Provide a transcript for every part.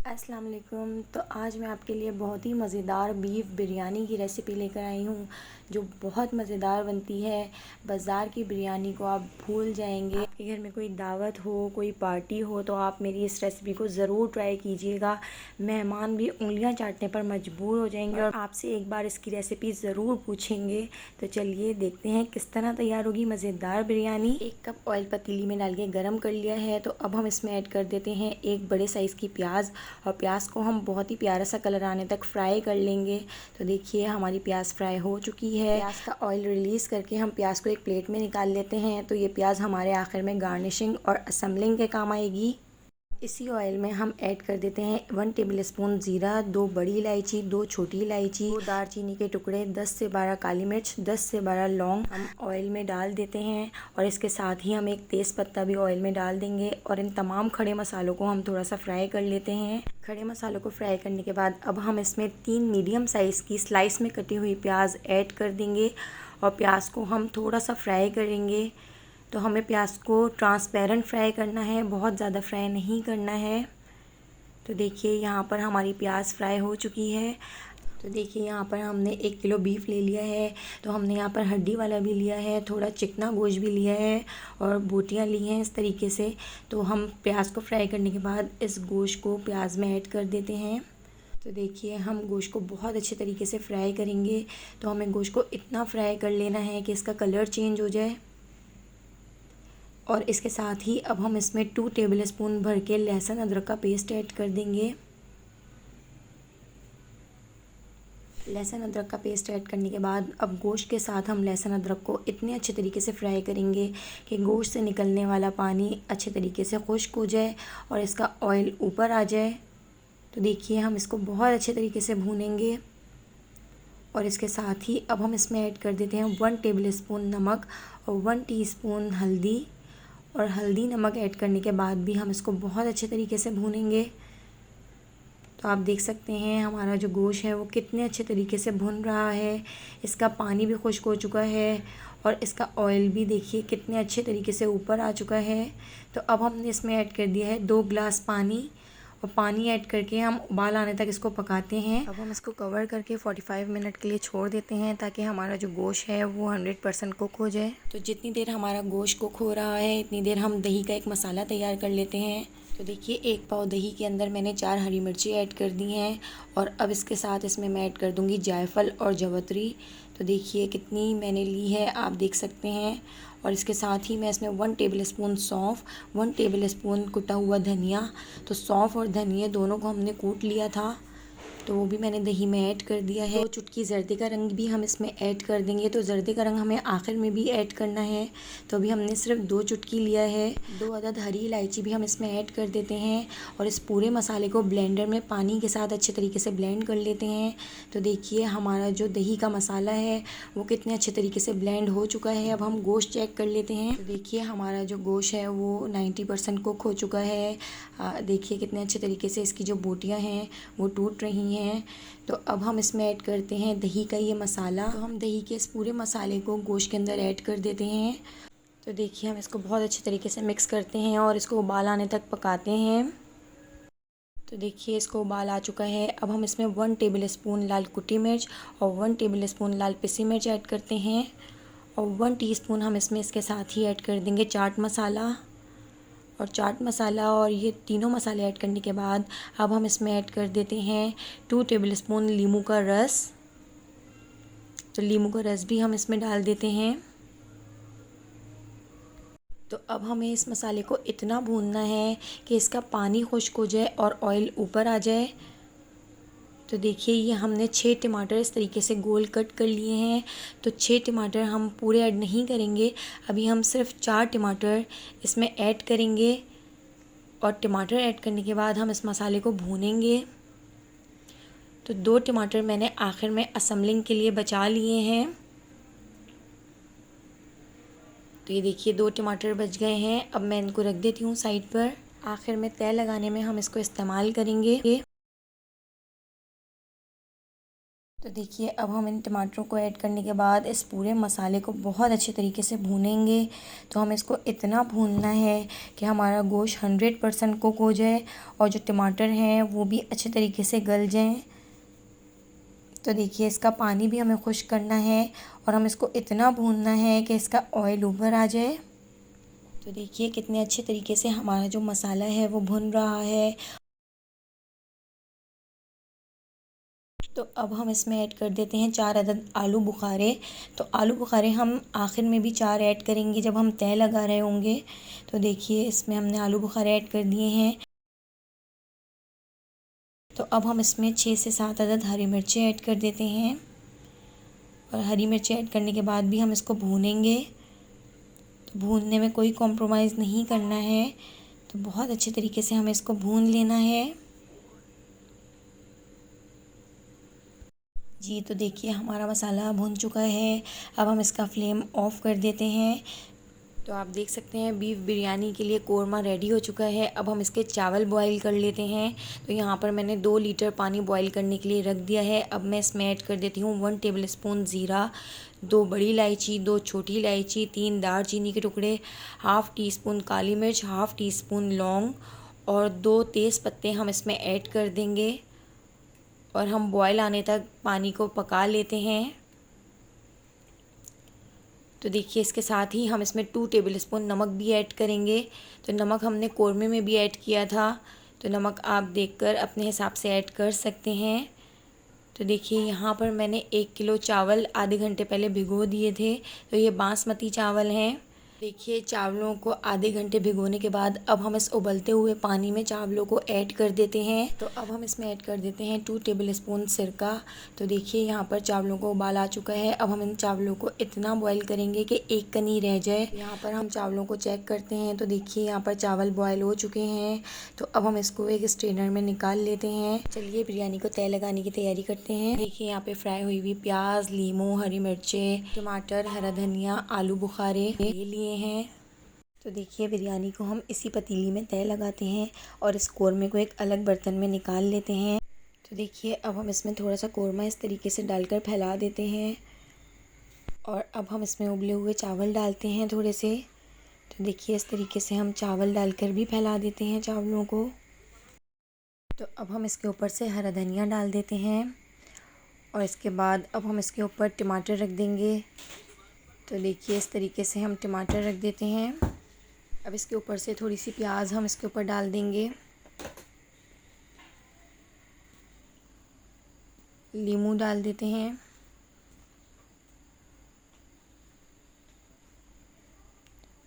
अस्सलाम वालेकुम। तो आज मैं आपके लिए बहुत ही मज़ेदार बीफ बिरयानी की रेसिपी लेकर आई हूँ जो बहुत मज़ेदार बनती है। बाज़ार की बिरयानी को आप भूल जाएंगे। आपके घर में कोई दावत हो, कोई पार्टी हो तो आप मेरी इस रेसिपी को ज़रूर ट्राई कीजिएगा। मेहमान भी उंगलियां चाटने पर मजबूर हो जाएंगे और आपसे एक बार इसकी रेसिपी ज़रूर पूछेंगे। तो चलिए देखते हैं किस तरह तैयार होगी मज़ेदार बिरयानी। 1 कप ऑयल पतीली में डाल के गर्म कर लिया है। तो अब हम इसमें ऐड कर देते हैं एक बड़े साइज़ की प्याज, और प्याज को हम बहुत ही प्यारा सा कलर आने तक फ्राई कर लेंगे। तो देखिए हमारी प्याज फ्राई हो चुकी है। प्याज का ऑयल रिलीज़ करके हम प्याज को एक प्लेट में निकाल लेते हैं। तो ये प्याज हमारे आखिर में गार्निशिंग और असेंबलिंग के काम आएगी। इसी ऑयल में हम ऐड कर देते हैं 1 टेबल स्पून ज़ीरा, 2 बड़ी इलायची, 2 छोटी इलायची, 2 दालचीनी के टुकड़े, 10 से 12 काली मिर्च, 10 से 12 लौंग हम ऑयल में डाल देते हैं। और इसके साथ ही हम एक तेज़ पत्ता भी ऑयल में डाल देंगे। और इन तमाम खड़े मसालों को हम थोड़ा सा फ्राई कर लेते हैं। खड़े मसालों को फ्राई करने के बाद अब हम इसमें 3 मीडियम साइज़ की स्लाइस में कटी हुई प्याज ऐड कर देंगे। और प्याज को हम थोड़ा सा फ्राई करेंगे। तो हमें प्याज को ट्रांसपेरेंट फ्राई करना है, बहुत ज़्यादा फ्राई नहीं करना है। तो देखिए यहाँ पर हमारी प्याज फ्राई हो चुकी है। तो देखिए यहाँ पर हमने 1 किलो बीफ ले लिया है। तो हमने यहाँ पर हड्डी वाला भी लिया है, थोड़ा चिकना गोश्त भी लिया है और बोटियाँ ली हैं इस तरीके से। तो हम प्याज को फ्राई करने के बाद इस गोश्त को प्याज में ऐड कर देते हैं। तो देखिए हम गोश्त को बहुत अच्छे तरीके से फ्राई करेंगे। तो हमें गोश्त को इतना फ्राई कर लेना है कि इसका कलर चेंज हो जाए। और इसके साथ ही अब हम इसमें 2 टेबल स्पून भर के लहसुन अदरक का पेस्ट ऐड कर देंगे। लहसुन अदरक का पेस्ट ऐड करने के बाद अब गोश्त के साथ हम लहसुन अदरक को इतने अच्छे तरीके से फ्राई करेंगे कि गोश्त से निकलने वाला पानी अच्छे तरीके से खुश्क हो जाए और इसका ऑयल ऊपर आ जाए। तो देखिए हम इसको बहुत अच्छे तरीके से भूनेंगे। और इसके साथ ही अब हम इसमें ऐड कर देते हैं 1 टेबल स्पून नमक और 1 टीस्पून हल्दी। और हल्दी नमक ऐड करने के बाद भी हम इसको बहुत अच्छे तरीके से भूनेंगे। तो आप देख सकते हैं हमारा जो गोश्त है वो कितने अच्छे तरीके से भुन रहा है। इसका पानी भी खुश्क हो चुका है और इसका ऑयल भी देखिए कितने अच्छे तरीके से ऊपर आ चुका है। तो अब हमने इसमें ऐड कर दिया है 2 गिलास पानी। और पानी ऐड करके हम उबाल आने तक इसको पकाते हैं। अब हम इसको कवर करके 45 मिनट के लिए छोड़ देते हैं ताकि हमारा जो गोश्त है वो 100% कुक हो जाए। तो जितनी देर हमारा गोश्त कुक हो रहा है इतनी देर हम दही का एक मसाला तैयार कर लेते हैं। तो देखिए 1 पाव दही के अंदर मैंने 4 हरी मिर्ची ऐड कर दी हैं। और अब इसके साथ इसमें मैं ऐड कर दूंगी जायफल और जवतरी। तो देखिए कितनी मैंने ली है, आप देख सकते हैं। और इसके साथ ही मैं इसमें 1 टेबल स्पून सौंफ, 1 टेबल स्पून कुटा हुआ धनिया। तो सौंफ और धनिया दोनों को हमने कूट लिया था, तो वो भी मैंने दही में ऐड कर दिया है। 2 चुटकी जर्दे का रंग भी हम इसमें ऐड कर देंगे। तो जर्दे का रंग हमें आखिर में भी ऐड करना है। तो अभी हमने सिर्फ 2 चुटकी लिया है। 2 अदद हरी इलायची भी हम इसमें ऐड कर देते हैं। और इस पूरे मसाले को ब्लेंडर में पानी के साथ अच्छे तरीके से ब्लेंड कर लेते हैं। तो देखिए हमारा जो दही का मसाला है वो कितने अच्छे तरीके से ब्लेंड हो चुका है। अब हम गोश्त चेक कर लेते हैं। तो देखिए हमारा जो गोश्त है वो 90% कुक हो चुका है। देखिए कितने अच्छे तरीके से इसकी जो बोटियाँ हैं वो टूट रही हैं। तो अब हम इसमें ऐड करते हैं दही का ये मसाला। तो हम दही के इस पूरे मसाले को गोश्त के अंदर ऐड कर देते हैं। तो देखिए हम इसको बहुत अच्छे तरीके से मिक्स करते हैं और इसको उबाल आने तक पकाते हैं। तो देखिए इसको उबाल आ चुका है। अब हम इसमें 1 टेबल स्पून लाल कुटी मिर्च और 1 टेबल स्पून लाल पिसी मिर्च ऐड करते हैं। और 1 टीस्पून हम इसमें इसके साथ ही ऐड कर देंगे चाट मसाला। और चाट मसाला और ये तीनों मसाले ऐड करने के बाद अब हम इसमें ऐड कर देते हैं 2 टेबल स्पून नींबू का रस। तो नींबू का रस भी हम इसमें डाल देते हैं। तो अब हमें इस मसाले को इतना भूनना है कि इसका पानी खुश्क हो जाए और ऑयल ऊपर आ जाए। तो देखिए ये हमने 6 टमाटर इस तरीके से गोल कट कर लिए हैं। तो 6 टमाटर हम पूरे ऐड नहीं करेंगे, अभी हम सिर्फ 4 टमाटर इसमें ऐड करेंगे। और टमाटर ऐड करने के बाद हम इस मसाले को भूनेंगे। तो 2 टमाटर मैंने आखिर में असेंबलिंग के लिए बचा लिए हैं। तो ये देखिए 2 टमाटर बच गए हैं। अब मैं इनको रख देती हूँ साइड पर। आखिर में तय लगाने में हम इसको इस्तेमाल करेंगे। तो देखिए अब हम इन टमाटरों को ऐड करने के बाद इस पूरे मसाले को बहुत अच्छे तरीके से भूनेंगे। तो हमें इसको इतना भूनना है कि हमारा गोश्त 100% कुक हो जाए और जो टमाटर हैं वो भी अच्छे तरीके से गल जाएं। तो देखिए इसका पानी भी हमें खुश्क करना है और हम इसको इतना भूनना है कि इसका ऑयल ऊपर आ जाए। तो देखिए कितने अच्छे तरीके से हमारा जो मसाला है वो भुन रहा है। तो अब हम इसमें ऐड कर देते हैं 4 अदद आलू बुखारे। तो आलू बुखारे हम आखिर में भी 4 ऐड करेंगे जब हम तय लगा रहे होंगे। तो देखिए इसमें हमने आलू बुखारे ऐड कर दिए हैं। तो अब हम इसमें 6 से 7 अदद हरी मिर्चें ऐड कर देते हैं और हरी मिर्चें ऐड करने के बाद भी हम इसको भूनेंगे। तो भूनने में कोई कॉम्प्रोमाइज़ नहीं करना है। तो बहुत अच्छे तरीके से हमें इसको भून लेना है। जी तो देखिए हमारा मसाला भुन चुका है। अब हम इसका फ्लेम ऑफ़ कर देते हैं। तो आप देख सकते हैं बीफ बिरयानी के लिए कोरमा रेडी हो चुका है। अब हम इसके चावल बॉईल कर लेते हैं। तो यहाँ पर मैंने 2 लीटर पानी बॉईल करने के लिए रख दिया है। अब मैं इसमें ऐड कर देती हूँ 1 टेबलस्पून ज़ीरा, 2 बड़ी इलायची, 2 छोटी इलायची, 3 दालचीनी के टुकड़े, हाफ़ टी स्पून काली मिर्च, हाफ़ टी स्पून लौंग और 2 तेज़ पत्ते हम इसमें ऐड कर देंगे और हम बॉयल आने तक पानी को पका लेते हैं। तो देखिए इसके साथ ही हम इसमें 2 टेबलस्पून नमक भी ऐड करेंगे। तो नमक हमने कोरमे में भी ऐड किया था। तो नमक आप देखकर अपने हिसाब से ऐड कर सकते हैं। तो देखिए यहाँ पर मैंने 1 किलो चावल आधे घंटे पहले भिगो दिए थे। तो ये बासमती चावल हैं। देखिए चावलों को आधे घंटे भिगोने के बाद अब हम इस उबलते हुए पानी में चावलों को ऐड कर देते हैं। तो अब हम इसमें ऐड कर देते हैं 2 टेबलस्पून सिरका। तो देखिए यहाँ पर चावलों को उबाल आ चुका है। अब हम इन चावलों को इतना बॉईल करेंगे कि एक कनी रह जाए। यहाँ पर हम चावलों को चेक करते हैं। तो देखिए यहाँ पर चावल बॉयल हो चुके हैं। तो अब हम इसको एक स्ट्रेनर में निकाल लेते हैं। चलिए बिरयानी को तय लगाने की तैयारी करते हैं। देखिए यहाँ पे फ्राई हुई हुई प्याज, लीमू, हरी मिर्चें, टमाटर, हरा धनिया, आलू बुखारे ले लिए हैं। तो देखिए बिरयानी को हम इसी पतीली में तय लगाते हैं और इस कोरमे को एक अलग बर्तन में निकाल लेते हैं। तो देखिए अब हम इसमें थोड़ा सा कोरमा इस तरीके से डालकर फैला देते हैं और अब हम इसमें उबले हुए चावल डालते हैं थोड़े से। तो देखिए इस तरीके से हम चावल डालकर भी फैला देते हैं चावलों को। तो अब हम इसके ऊपर से हरा धनिया डाल देते हैं और इसके बाद अब हम इसके ऊपर टमाटर रख देंगे। तो देखिए इस तरीके से हम टमाटर रख देते हैं। अब इसके ऊपर से थोड़ी सी प्याज हम इसके ऊपर डाल देंगे। लीमू डाल देते हैं।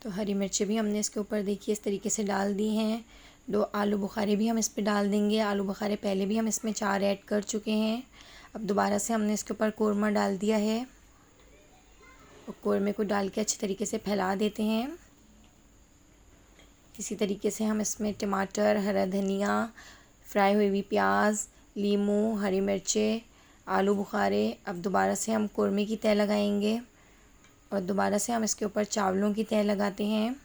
तो हरी मिर्चें भी हमने इसके ऊपर देखिए इस तरीके से डाल दी हैं। 2 आलू बुखारे भी हम इस पे डाल देंगे। आलू बुखारे पहले भी हम इसमें 4 ऐड कर चुके हैं। अब दोबारा से हमने इसके ऊपर कोरमा डाल दिया है और कोरमे को डाल के अच्छे तरीके से फैला देते हैं। इसी तरीके से हम इसमें टमाटर, हरा धनिया, फ्राई हुई हुई प्याज, लीमू, हरी मिर्चें, आलू बुखारे, अब दोबारा से हम कोरमे की तय लगाएंगे और दोबारा से हम इसके ऊपर चावलों की तय लगाते हैं।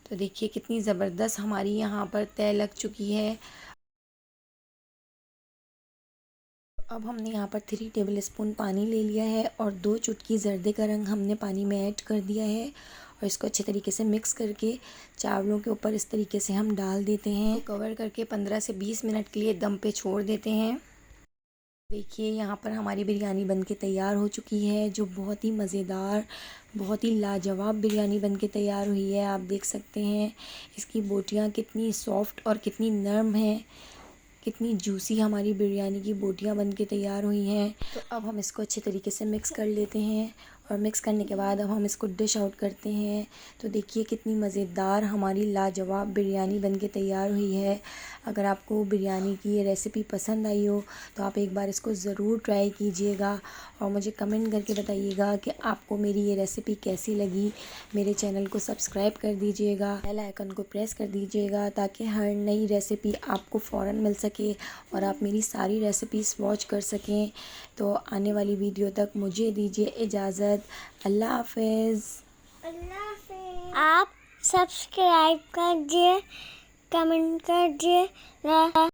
तो देखिए कितनी ज़बरदस्त हमारी यहाँ पर तय लग चुकी है। अब हमने यहाँ पर 3 टेबलस्पून पानी ले लिया है और 2 चुटकी ज़र्दे का रंग हमने पानी में ऐड कर दिया है और इसको अच्छे तरीके से मिक्स करके चावलों के ऊपर इस तरीके से हम डाल देते हैं। तो कवर करके 15 से 20 मिनट के लिए दम पे छोड़ देते हैं। देखिए यहाँ पर हमारी बिरयानी बनके तैयार हो चुकी है, जो बहुत ही मज़ेदार, बहुत ही लाजवाब बिरयानी बनके तैयार हुई है। आप देख सकते हैं इसकी बोटियाँ कितनी सॉफ्ट और कितनी नरम हैं, कितनी जूसी हमारी बिरयानी की बोटियाँ बनके तैयार हुई हैं। तो अब हम इसको अच्छे तरीके से मिक्स कर लेते हैं और मिक्स करने के बाद अब हम इसको डिश आउट करते हैं। तो देखिए कितनी मज़ेदार हमारी लाजवाब बिरयानी बनके तैयार हुई है। अगर आपको बिरयानी की ये रेसिपी पसंद आई हो तो आप एक बार इसको ज़रूर ट्राई कीजिएगा और मुझे कमेंट करके बताइएगा कि आपको मेरी ये रेसिपी कैसी लगी। मेरे चैनल को सब्सक्राइब कर दीजिएगा, बेल आइकन को प्रेस कर दीजिएगा ताकि हर नई रेसिपी आपको फ़ौरन मिल सके और आप मेरी सारी रेसिपीज़ वॉच कर सकें। तो आने वाली वीडियो तक मुझे दीजिए इजाज़त। अल्लाह हाफ़िज़। आप सब्सक्राइब कीजिए, कमेंट कीजिए।